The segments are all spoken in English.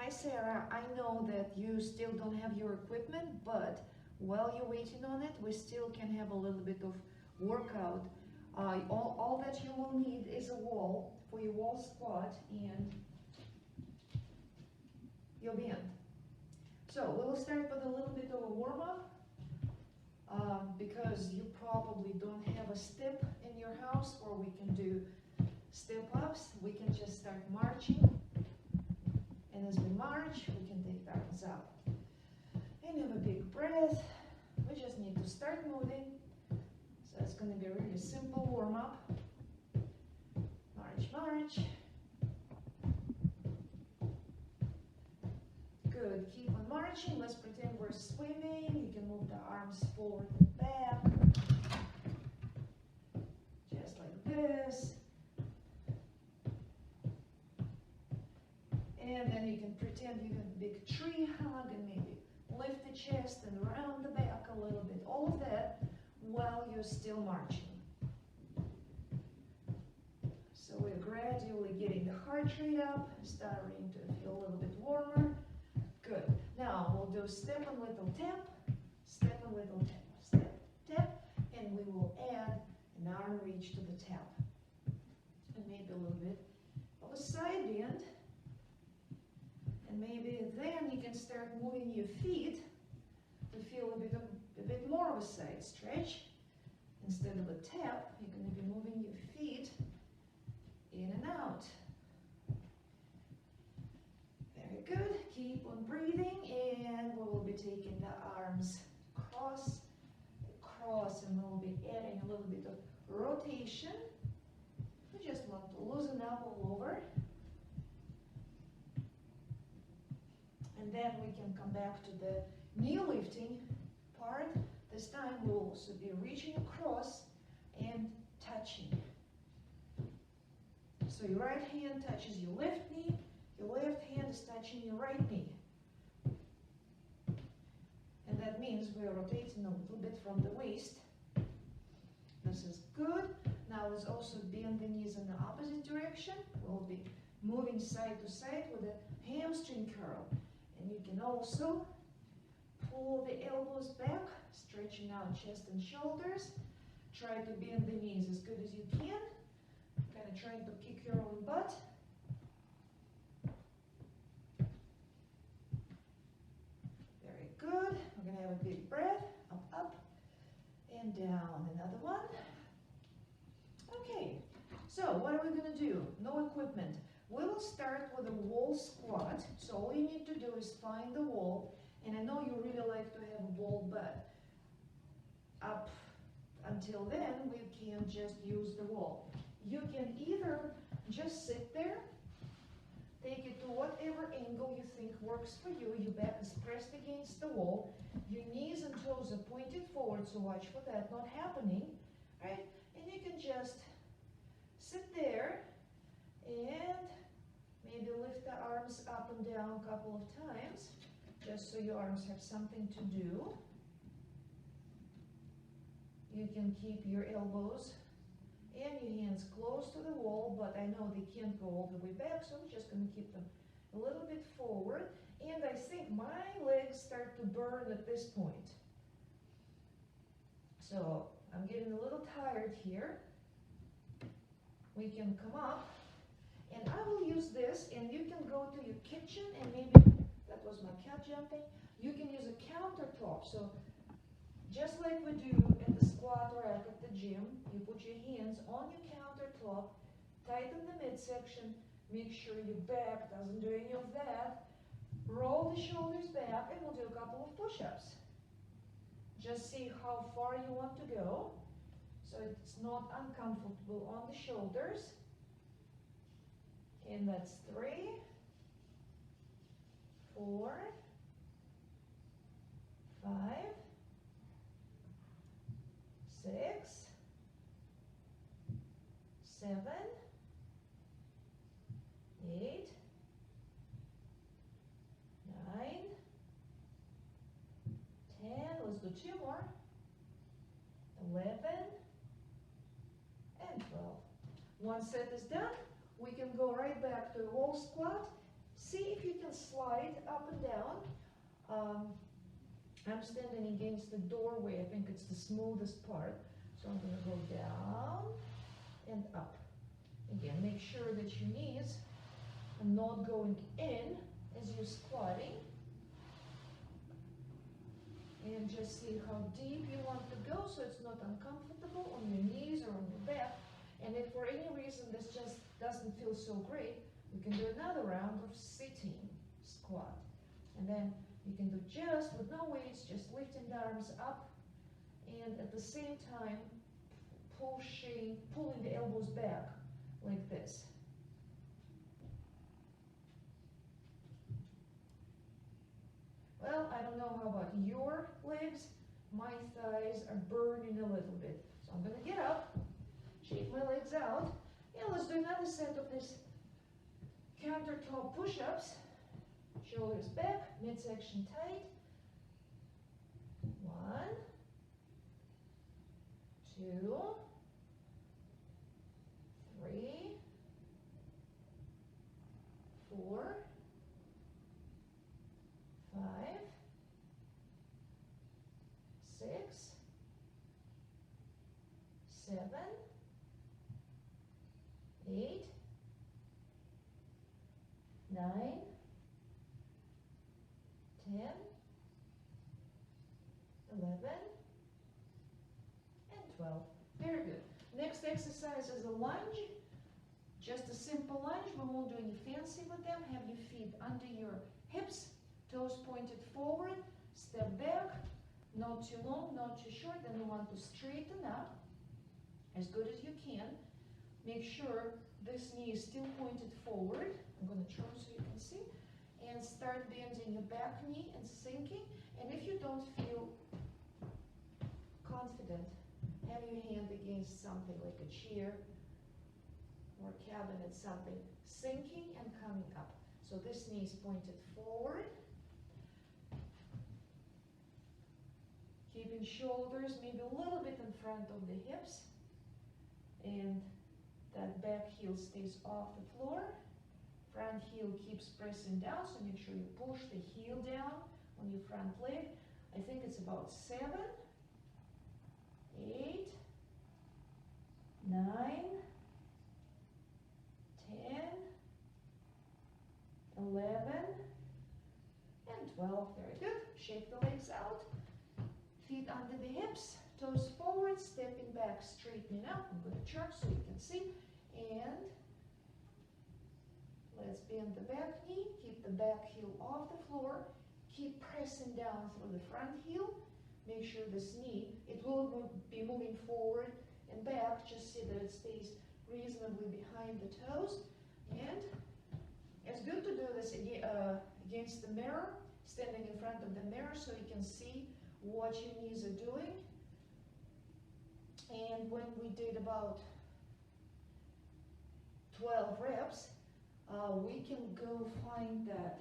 Hi Sarah, I know that you still don't have your equipment, but while you're waiting on it, we still can have a little bit of workout. All that you will need is a wall for your wall squat and your band. So we will start with a little bit of a warm-up because you probably don't have a step in your house where we can do step-ups. We can just start marching. And as we march, we can take the arms up. And have a big breath. We just need to start moving. So it's going to be a really simple warm-up. March, march. Good. Keep on marching. Let's pretend we're swimming. You can move the arms forward and back. Just like this. And then you can pretend you have a big tree hug and maybe lift the chest and round the back a little bit. All of that while you're still marching. So we're gradually getting the heart rate up, starting to feel a little bit warmer. Good. Now we'll do step and little tap, step and little tap, step, tap, and we will add an arm reach to the tap. And maybe a little bit of a side bend. And maybe then you can start moving your feet to feel a bit more of a side stretch. Instead of a tap, you're going to be moving your feet in and out. Very good. Keep on breathing, and we will be taking the arms across, and we'll be adding a little bit of rotation. We just want to loosen up all over. And then we can come back to the knee lifting part. This time we'll also be reaching across and touching. So your right hand touches your left knee, your left hand is touching your right knee. And that means we're rotating a little bit from the waist. This is good. Now let's also bend the knees in the opposite direction. We'll be moving side to side with a hamstring curl. And you can also pull the elbows back, stretching out chest and shoulders. Try to bend the knees as good as you can. Kind of trying to kick your own butt. Very good. We're going to have a big breath. Up, up, and down. Another one. Okay, so what are we going to do? No equipment. We will start with a wall squat. So all you need to do is find the wall. And I know you really like to have a wall, but up until then, we can just use the wall. You can either just sit there, take it to whatever angle you think works for you. Your back is pressed against the wall. Your knees and toes are pointed forward, so watch for that not happening, right? And you can just sit there and maybe lift the arms up and down a couple of times, just so your arms have something to do. You can keep your elbows and your hands close to the wall, but I know they can't go all the way back, so I'm just going to keep them a little bit forward. And I think my legs start to burn at this point. So I'm getting a little tired here. We can come up. And I will use this, and you can go to your kitchen, and maybe, that was my cat jumping, you can use a countertop. So just like we do at the squat rack at the gym, you put your hands on your countertop, tighten the midsection, make sure your back doesn't do any of that, roll the shoulders back, and we'll do a couple of push-ups. Just see how far you want to go, so it's not uncomfortable on the shoulders. And that's 3, 4, 5, 6, 7, 8, 9, 10. Let's do 2 more. 11 and 12. One set is done. We can go right back to a wall squat, See if you can slide up and down. I'm standing against the doorway. I think it's the smoothest part. So I'm going to go down and up. Again, make sure that your knees are not going in as you're squatting. And just see how deep you want to go so it's not uncomfortable on your knees or on your back. And if for any reason this just doesn't feel so great, you can do another round of sitting squat. And then you can do just with no weights, just lifting the arms up and at the same time pulling the elbows back like this. Well, I don't know how about your legs. My thighs are burning a little bit. So I'm going to get up, shake my legs out. And let's do another set of these countertop push-ups. Shoulders back, midsection tight. 1, 2, 3, 4, 5, 6, 7, 8, 9, 10, 11, and 12. Very good. Next exercise is a lunge. Just a simple lunge. We won't do any fancy with them. Have your feet under your hips, toes pointed forward, step back, not too long, not too short. Then we want to straighten up as good as you can. Make sure this knee is still pointed forward. I'm going to turn so you can see. And start bending your back knee and sinking. And if you don't feel confident, have your hand against something like a chair or cabinet, something, sinking and coming up. So this knee is pointed forward. Keeping shoulders maybe a little bit in front of the hips. And that back heel stays off the floor. Front heel keeps pressing down, so make sure you push the heel down on your front leg. I think it's about 7, 8, 9, 10, 11, and 12. Very good. Shake the legs out. Feet under the hips, toes forward, stepping back, straightening up. I'm going to turn so you can see. And let's bend the back knee, keep the back heel off the floor, keep pressing down through the front heel. Make sure this knee, it will be moving forward and back, just see that it stays reasonably behind the toes. And it's good to do this against the mirror, standing in front of the mirror so you can see what your knees are doing. And when we did about 12 reps, we can go find that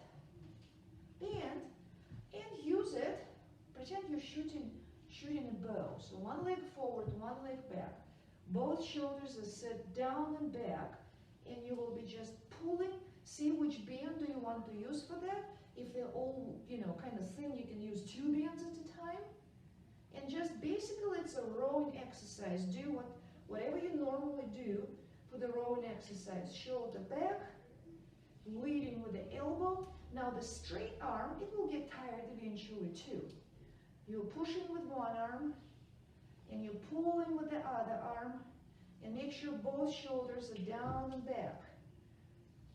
band and use it. Pretend you're shooting a bow. So one leg forward, one leg back. Both shoulders are set down and back, and you will be just pulling. See which band do you want to use for that. If they're all, kind of thin, you can use 2 bands at a time. And just basically it's a rowing exercise. Do whatever you normally do for the rowing exercise. Shoulder back, leading with the elbow. Now the straight arm, it will get tired eventually too. You're pushing with one arm and you're pulling with the other arm, and make sure both shoulders are down and back.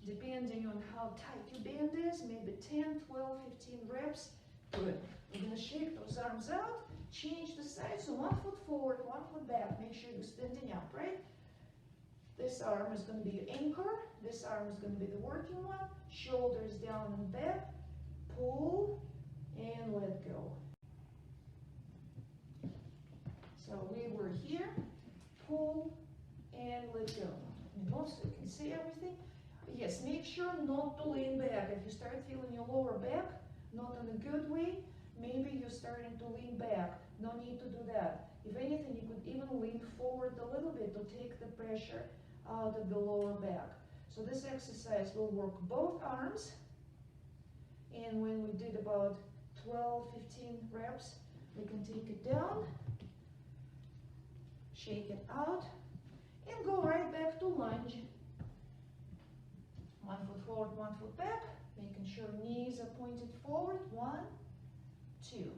Depending on how tight your band is, maybe 10, 12, 15 reps. Good. We're going to shake those arms out, change the side. So 1 foot forward, 1 foot back. Make sure you're standing upright. This arm is going to be your anchor. This arm is going to be the working one. Shoulders down and back. Pull and let go. So we were here. Pull and let go. So you can see everything. Yes, make sure not to lean back. If you start feeling your lower back, not in a good way, maybe you're starting to lean back. No need to do that. If anything, you could even lean forward a little bit to take the pressure out of the lower back. So this exercise will work both arms, And when we did about 12, 15 reps, we can take it down, shake it out, and go right back to lunge. 1 foot forward, 1 foot back, making sure knees are pointed forward. 1, 2,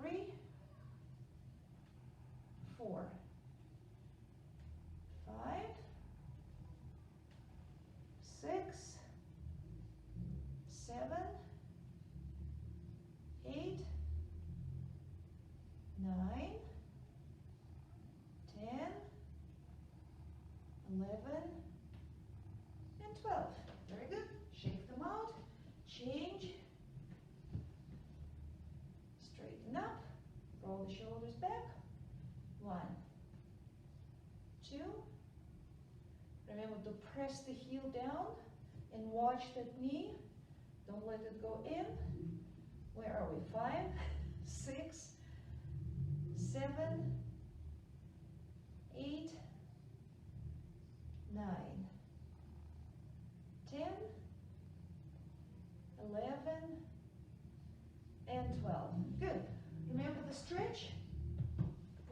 3, 4, 5, 6, 7, 8, 9, 10, 11, and 12. Very good. Shake them out. Change. Straighten up. Roll the shoulders back. 1, 2. Remember to press the heel down and watch that knee. Don't let it go in. Where are we? 5, 6, 7, 8, 9, 10, 11, and 12. Good. Remember the stretch?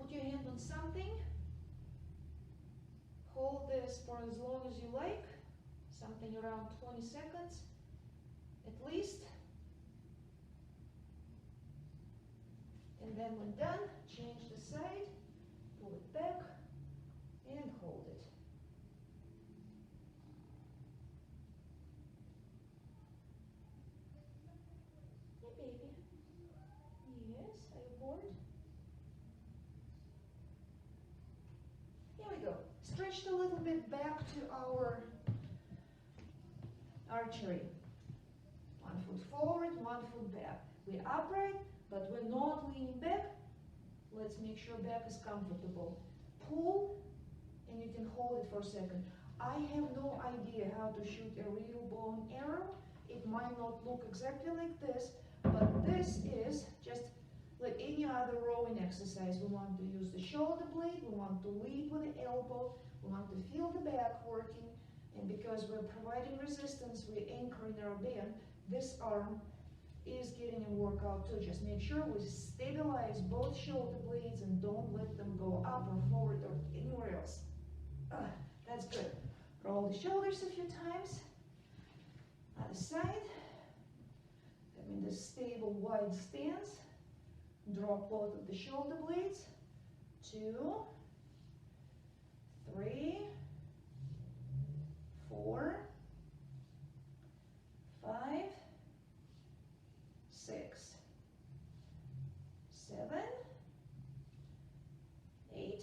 Put your hand on something. Hold this for as long as you like. Something around 20 seconds at least. And then when done, change the side, pull it back, and hold it. Hey baby. Yes, are you bored? Here we go. Stretch a little bit back to our archery. 1 foot forward, 1 foot back. We're upright, but we're not leaning back. Let's make sure back is comfortable. Pull, and you can hold it for a second. I have no idea how to shoot a real bow and arrow. It might not look exactly like this, but this is just like any other rowing exercise. We want to use the shoulder blade, we want to lead with the elbow, we want to feel the back working, and because we're providing resistance, we're anchoring our band. This arm is getting a workout too. Just make sure we stabilize both shoulder blades and don't let them go up or forward or anywhere else. That's good. Roll the shoulders a few times. Other side. Having this stable wide stance. Drop both of the shoulder blades. 2, 3, 4, 5, 6, 7, 8,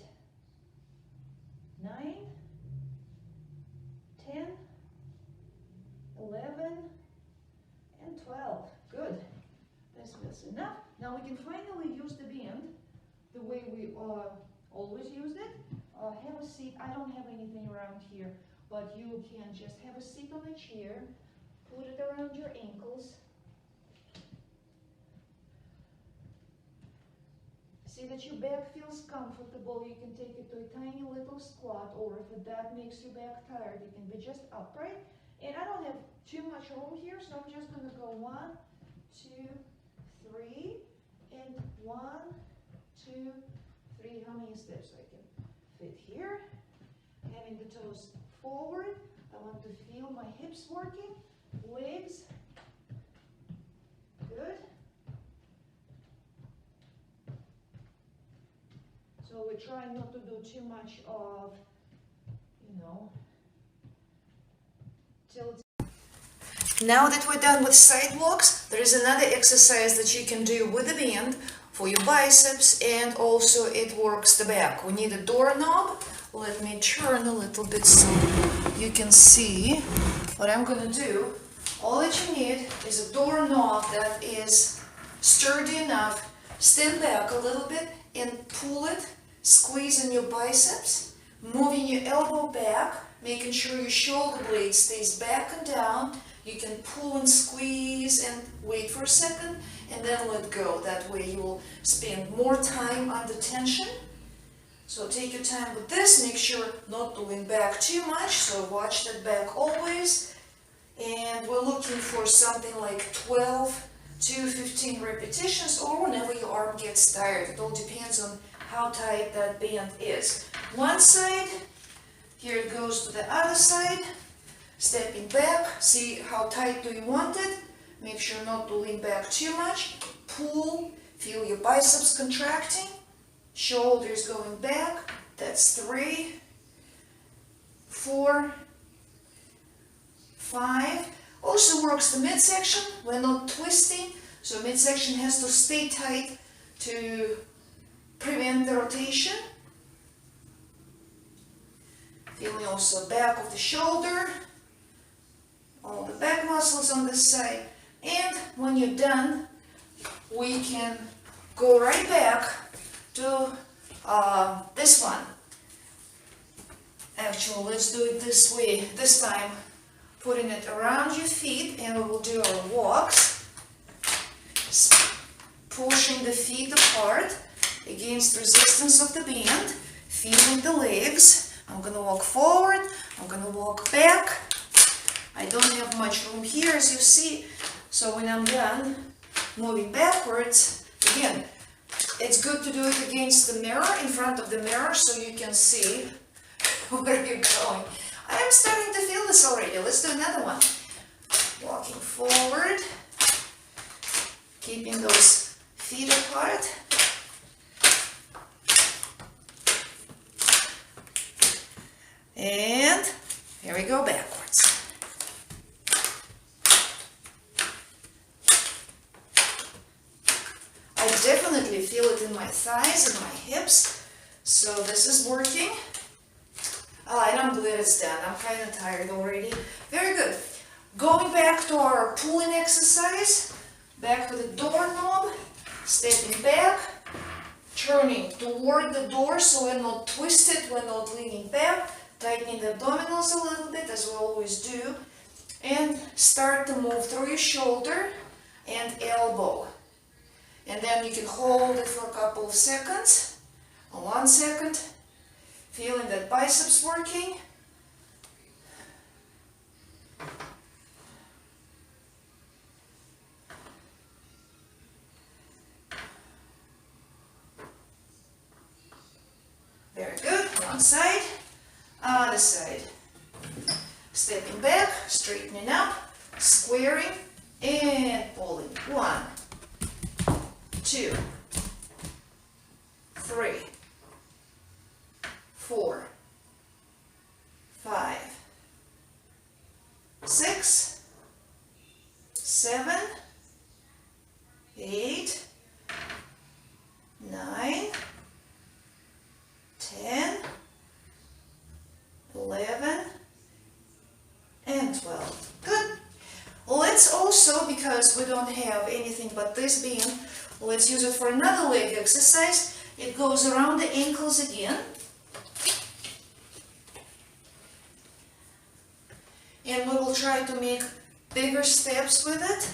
9, 10, 11, and 12. Good. This was enough. Now we can finally use the band the way we always used it. Have a seat. I don't have anything around here, but you can just have a seat on a chair. Put it around your ankles. See that your back feels comfortable. You can take it to a tiny little squat, or if that makes your back tired, you can be just upright. And I don't have too much room here, so I'm just going to go 1, 2, 3, and 1, 2, 3. How many steps I can fit here? Having the toes forward. I want to feel my hips working, legs. Good. So we're trying not to do too much of, till it's... Now that we're done with side walks, there is another exercise that you can do with the band for your biceps, and also it works the back. We need a doorknob. Let me turn a little bit so you can see what I'm going to do. All that you need is a doorknob that is sturdy enough. Stand back a little bit and pull it, squeezing your biceps, moving your elbow back, making sure your shoulder blade stays back and down. You can pull and squeeze and wait for a second and then let go. That way you will spend more time under tension. So take your time with this. Make sure not to lean back too much. So watch that back always. And we're looking for something like 12 to 15 repetitions, or whenever your arm gets tired. It all depends on how tight that band is. One side, here it goes to the other side, stepping back, see how tight do you want it, make sure not to lean back too much, pull, feel your biceps contracting, shoulders going back, that's 3, 4, 5, also works the midsection, we're not twisting, so midsection has to stay tight to prevent the rotation. Feeling also back of the shoulder, all the back muscles on this side, and when you're done, we can go right back to this one. Actually, let's do it this way, this time putting it around your feet, and we will do our walks, pushing the feet apart against resistance of the band, feeling the legs. I'm gonna walk forward, I'm gonna walk back. I don't have much room here, as you see, so when I'm done moving backwards, again, it's good to do it against the mirror, in front of the mirror, so you can see where you're going. I am starting to feel this already. Let's do another one. Walking forward, keeping those feet apart. And here we go backwards. I definitely feel it in my thighs and my hips, so this is working. And I'm glad it's done. I'm kind of tired already. Very good. Going back to our pulling exercise, back to the doorknob, stepping back, turning toward the door so we're not twisted, we're not leaning back, tightening the abdominals a little bit as we always do, and start to move through your shoulder and elbow. And then you can hold it for a couple of seconds, 1 second, feeling that biceps working. Very good. One side, other side. Stepping back, straightening up, squaring, and pulling. 1, 2, 3, 4, 5, 6, 7, 8, 9, 10, 11, and 12. Good. Let's also, because we don't have anything but this band, let's use it for another leg exercise. It goes around the ankles again. And we will try to make bigger steps with it,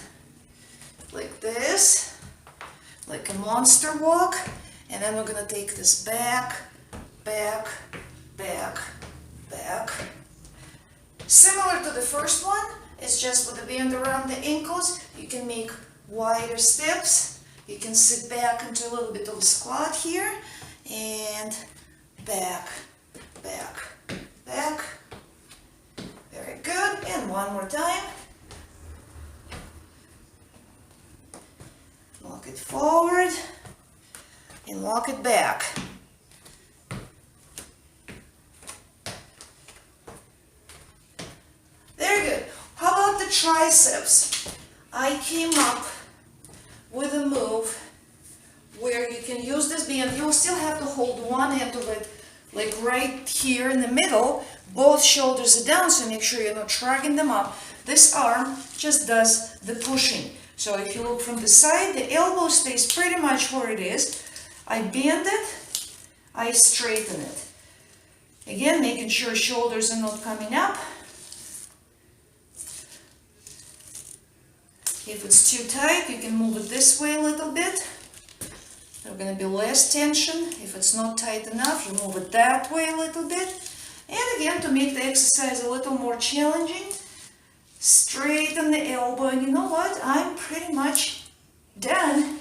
like this, like a monster walk. And then we're going to take this back, back, back, back. Similar to the first one, it's just with the band around the ankles. You can make wider steps. You can sit back into a little bit of a squat here, and back, back, back. Very good. And one more time. Walk it forward and walk it back. Very good. How about the triceps? I came up with a move where you can use this band. You'll still have to hold one end of it, like right here in the middle. Both shoulders are down, so make sure you're not dragging them up. This arm just does the pushing. So if you look from the side, the elbow stays pretty much where it is. I bend it, I straighten it. Again, making sure shoulders are not coming up. If it's too tight, you can move it this way a little bit. There's going to be less tension. If it's not tight enough, you move it that way a little bit. And again, to make the exercise a little more challenging, straighten the I'm pretty much done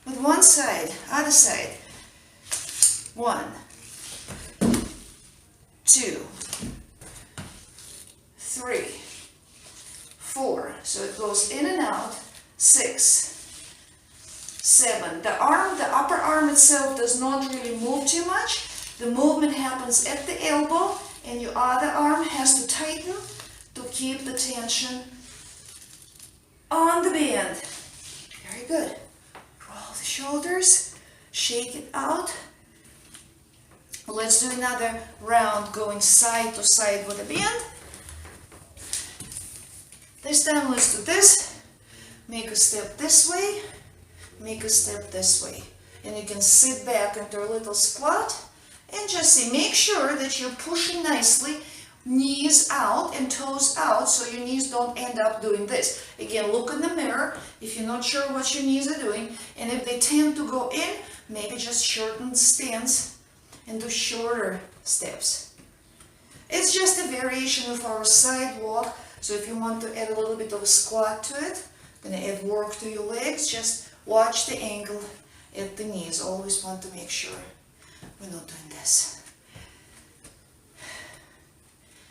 with one side, other side. 1, 2, 3, 4. So it goes in and out. 6, 7. The upper arm itself does not really move too much. The movement happens at the elbow, and your other arm has to tighten to keep the tension on the band. Very good. Roll the shoulders, shake it out. Let's do another round going side to side with the band. This time let's do this. Make a step this way, make a step this way. And you can sit back into a little squat and just see, make sure that you're pushing nicely, knees out and toes out, so your knees don't end up doing this. Again, look in the mirror if you're not sure what your knees are doing, and if they tend to go in, maybe just shorten the stance and do shorter steps. It's just a variation of our side walk, so if you want to add a little bit of a squat to it, gonna add work to your legs, just watch the angle at the knees. Always want to make sure we're not doing this.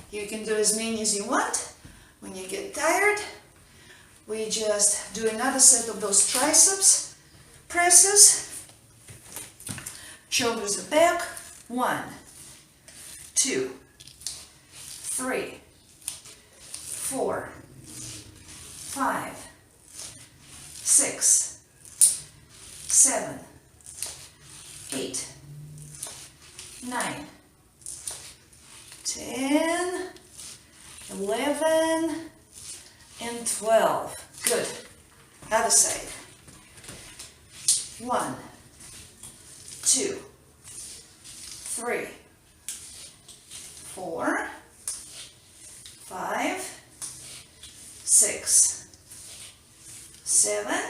You can do as many as you want. When you get tired, we just do another set of those triceps presses. Shoulders are back. 1, 2, 3, 4, 5, 6, 7, 8, 9, 10, 11, and 12. Good. Other side. 1, 2, 3, 4, 5, 6, 7,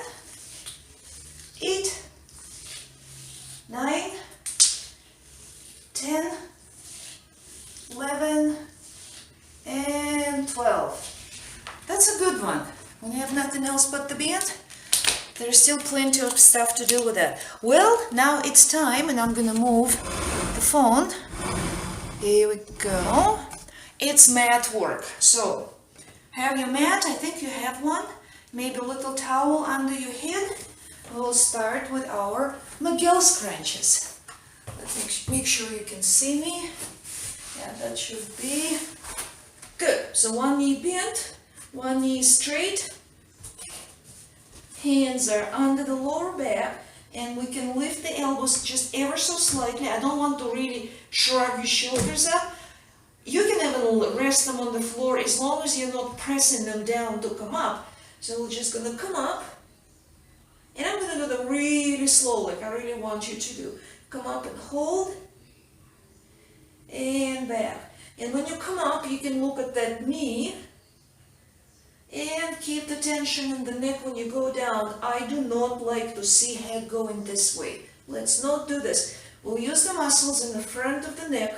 8, 9, 10, 11, and 12. That's a good one. When you have nothing else but the band, there's still plenty of stuff to do with that. Well, now it's time, and I'm gonna move the phone. Here we go. It's mat work. So, have your mat, I think you have one. Maybe a little towel under your head. We'll start with our McGill crunches. Let's make sure you can see me. Yeah, that should be good. So one knee bent, one knee straight. Hands are under the lower back, and we can lift the elbows just ever so slightly. I don't want to really shrug your shoulders up. You can even rest them on the floor as long as you're not pressing them down to come up. So we're just gonna come up, and I'm gonna do them really slow, like I really want you to do. Come up and hold, and back. And when you come up, you can look at that knee, and keep the tension in the neck when you go down. I do not like to see head going this way. Let's not do this. We'll use the muscles in the front of the neck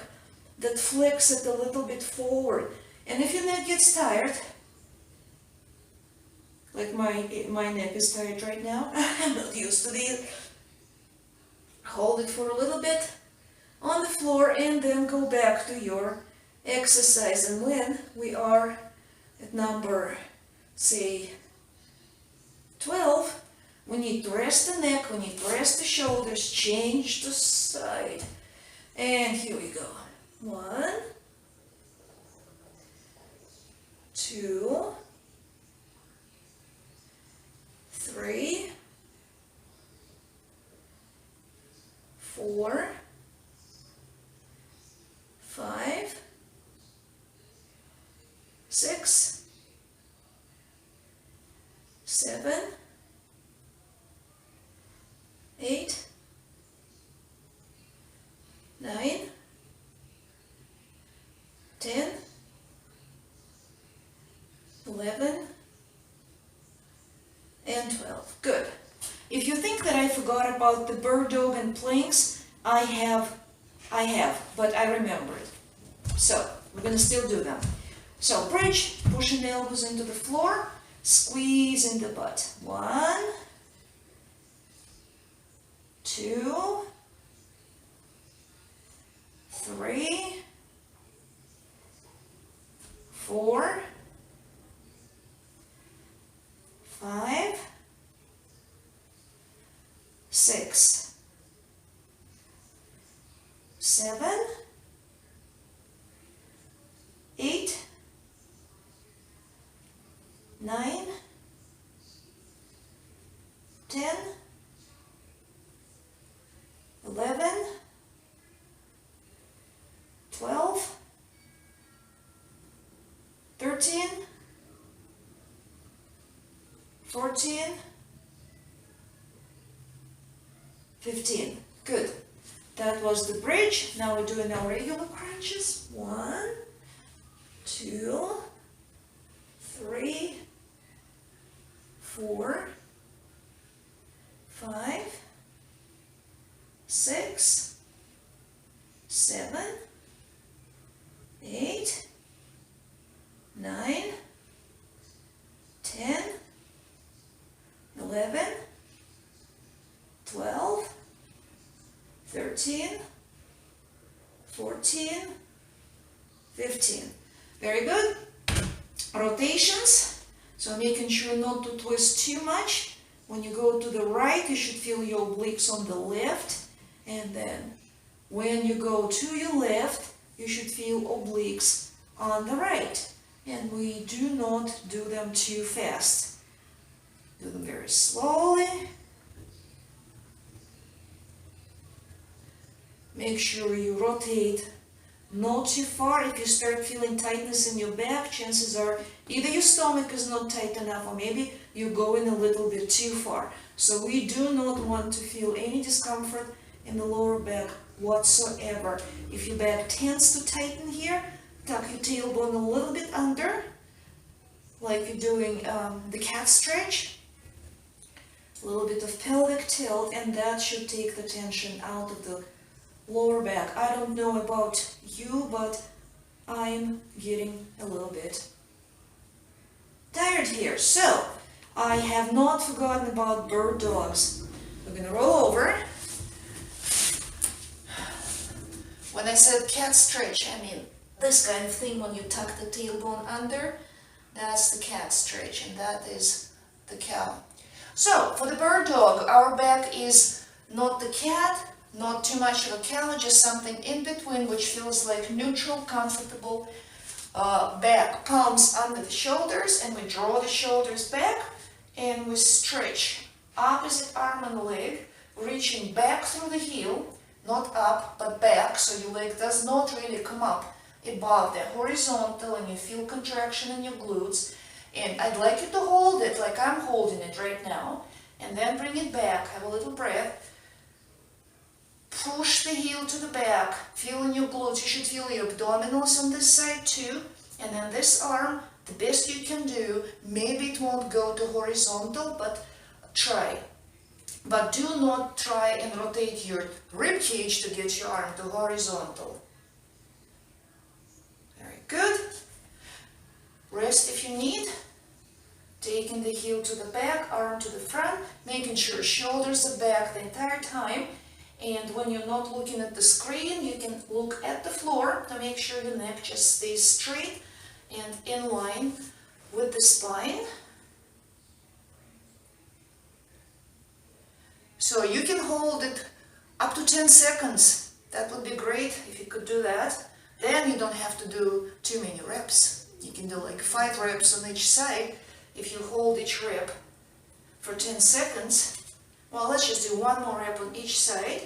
that flex it a little bit forward. And if your neck gets tired, like my neck is tired right now, I'm not used to these. Hold it for a little bit on the floor and then go back to your exercise. And when we are at number, say, 12, we need to rest the neck, we need to rest the shoulders, change the side. And here we go. 1, 2, 3, 4, 5, 6, 7, 8, 9, 10, 11, and 12. Good. If you think that I forgot about the bird dog and planks, I have, but I remembered. So, we're going to still do them. So, bridge, pushing the elbows into the floor, Squeeze in the butt. 1, 2, 3, 4, 5, 6, 7, 8, 9, 10, 11, 12, 13, 14, 15. Good. That was the bridge. Now we're doing our regular crunches. 1, 2, 3, 4, 5, 6, 7, 8, 9, 10, 11, 12, 13, 14, 15. Very good. Rotations. So making sure not to twist too much. When you go to the right, you should feel your obliques on the left. And then when you go to your left, you should feel obliques on the right. And we do not do them too fast. Do them very slowly. Make sure you rotate not too far. If you start feeling tightness in your back, chances are either your stomach is not tight enough or maybe you're going a little bit too far. So we do not want to feel any discomfort in the lower back whatsoever. If your back tends to tighten here, tuck your tailbone a little bit under, like you're doing the cat stretch. A little bit of pelvic tilt, and that should take the tension out of the lower back. I don't know about you, but I'm getting a little bit tired here. So I have not forgotten about bird dogs. We're gonna roll over. When I said cat stretch, I mean this kind of thing when you tuck the tailbone under. That's the cat stretch, and that is the cow. So for the bird dog, our back is not the cat, not too much of a cow, just something in between, which feels like neutral, comfortable back. Palms under the shoulders, and we draw the shoulders back, and we stretch opposite arm and leg, reaching back through the heel, not up, but back, so your leg does not really come up above the horizontal, and you feel contraction in your glutes. And I'd like you to hold it like I'm holding it right now, and then bring it back. Have a little breath. Push the heel to the back, feel in your glutes. You should feel your abdominals on this side too. And then this arm, the best you can do, maybe it won't go to horizontal, but try. But do not try and rotate your rib cage to get your arm to horizontal. Very good. Rest if you need. Taking the heel to the back, arm to the front, making sure shoulders are back the entire time. And when you're not looking at the screen, you can look at the floor to make sure the neck just stays straight and in line with the spine. So you can hold it up to 10 seconds. That would be great if you could do that. Then you don't have to do too many reps. You can do like 5 reps on each side. If you hold each rep for 10 seconds, well, let's just do 1 more rep on each side.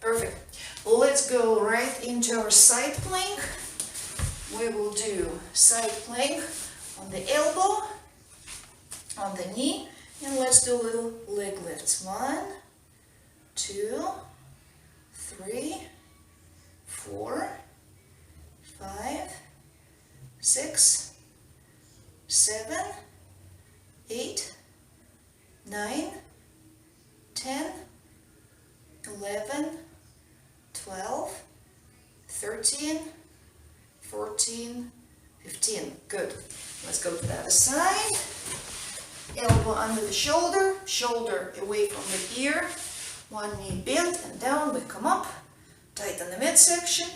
Perfect. Let's go right into our side plank. We will do side plank on the elbow, on the knee, and let's do little leg lifts. 1, 2, 3, 4, 5, 6, 7, 8, 9, 10, 11, 12, 13, 14, 15. Good. Let's go to the other side. Elbow under the shoulder, shoulder away from the ear. One knee bent and down. We come up. Tighten the midsection.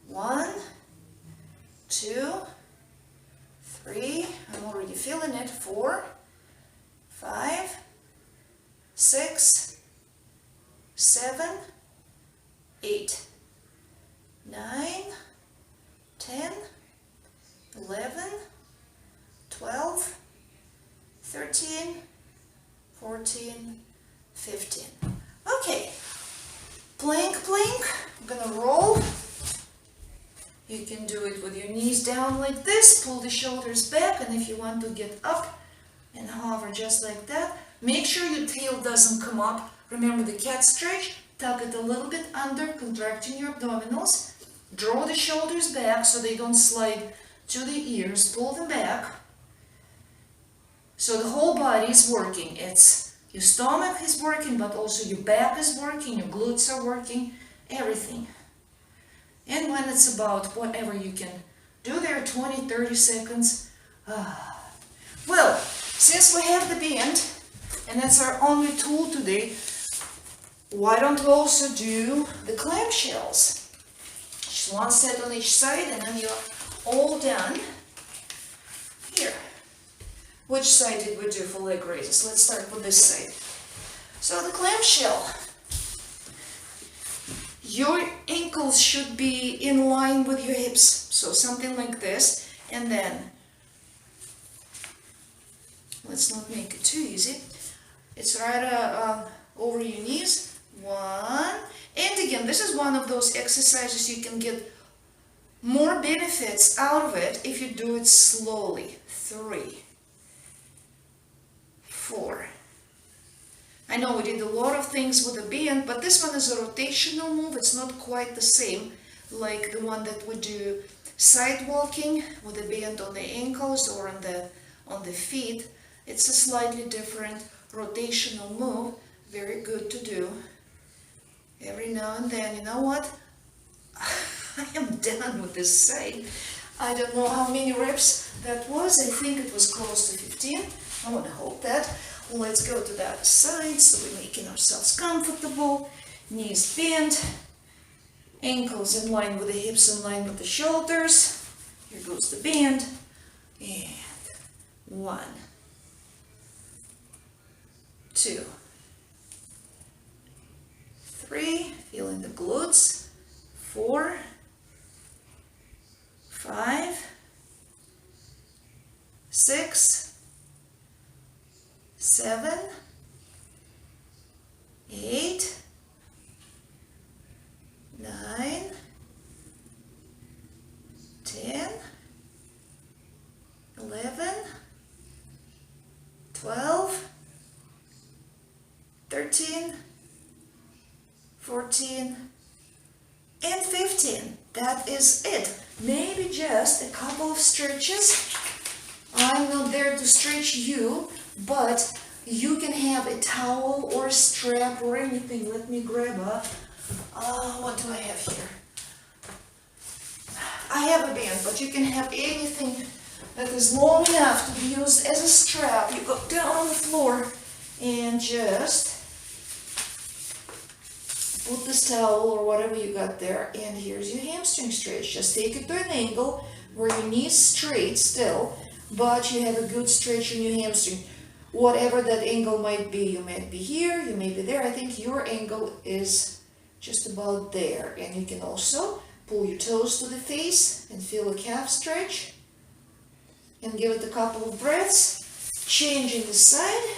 1, 2, 3. I'm already feeling it. 4, 5, 6, 7, 8, 9, 10, 11, 12, 13, 14, 15. Okay, plank, plank. I'm gonna roll. You can do it with your knees down like this, pull the shoulders back, and if you want to get up and hover just like that, make sure your tail doesn't come up. Remember the cat stretch, tuck it a little bit under, contracting your abdominals. Draw the shoulders back so they don't slide to the ears, pull them back. So the whole body is working. It's your stomach is working, but also your back is working, your glutes are working, everything. And when it's about whatever you can do there, 20, 30 seconds. Well, since we have the band, and that's our only tool today, why don't we also do the clamshells? Just one set on each side, and then you're all done. Here. Which side did we do for leg raises? Let's start with this side. So the clamshell. Your ankles should be in line with your hips. So something like this. And then, let's not make it too easy. It's right over your knees. 1. And again, this is one of those exercises you can get more benefits out of it if you do it slowly. 3, 4. I know we did a lot of things with the band, but this one is a rotational move. It's not quite the same like the one that we do side walking with the band on the ankles or on the feet. It's a slightly different rotational move. Very good to do every now and then. You know what? I am done with this side. I don't know how many reps that was. I think it was close to 15. I want to hold that. Let's go to the other side so we're making ourselves comfortable. Knees bent, ankles in line with the hips, in line with the shoulders. Here goes the band. And 1, 2, 3, feeling the glutes. 4, 5, 6, 7, 8, 9, 10, 11, 12, 13, 14, and 15. That is it. Maybe just a couple of stretches. I'm not there to stretch you, but you can have a towel or a strap or anything. Let me grab what do I have here? I have a band, but you can have anything that is long enough to be used as a strap. You go down on the floor and just put this towel or whatever you got there, and here's your hamstring stretch. Just take it to an angle where your knee's straight still, but you have a good stretch in your hamstring. Whatever that angle might be, you might be here, you may be there. I think your angle is just about there. And you can also pull your toes to the face and feel a calf stretch. And give it a couple of breaths. Changing the side.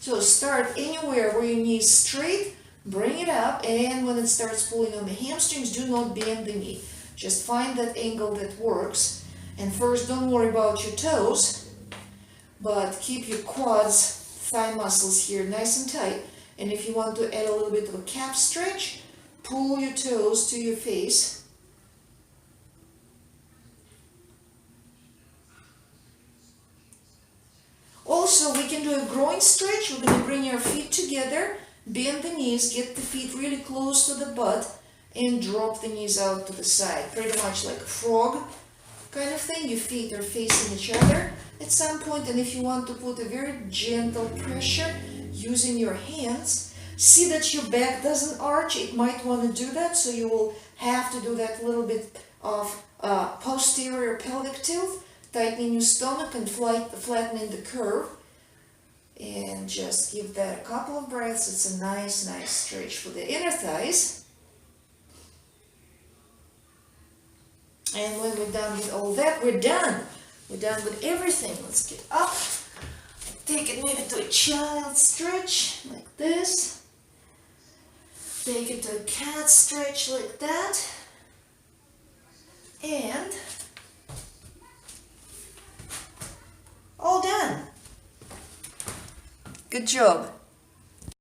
So start anywhere where your knee is straight. Bring it up, and when it starts pulling on the hamstrings, do not bend the knee. Just find that angle that works. And first, don't worry about your toes, but keep your quads, thigh muscles here nice and tight. And if you want to add a little bit of a calf stretch, pull your toes to your face. can do a groin stretch. We're gonna bring your feet together, bend the knees, get the feet really close to the butt, and drop the knees out to the side. Pretty much like a frog kind of thing. Your feet are facing each other at some point, and if you want to put a very gentle pressure using your hands, see that your back doesn't arch. It might want to do that, so you will have to do that little bit of posterior pelvic tilt, tightening your stomach and flattening the curve. And just give that a couple of breaths. It's a nice stretch for the inner thighs. And when we're done with all that, we're done. We're done with everything. Let's get up. Take it maybe to a child stretch like this. Take it to a cat stretch like that. And all done. Good job.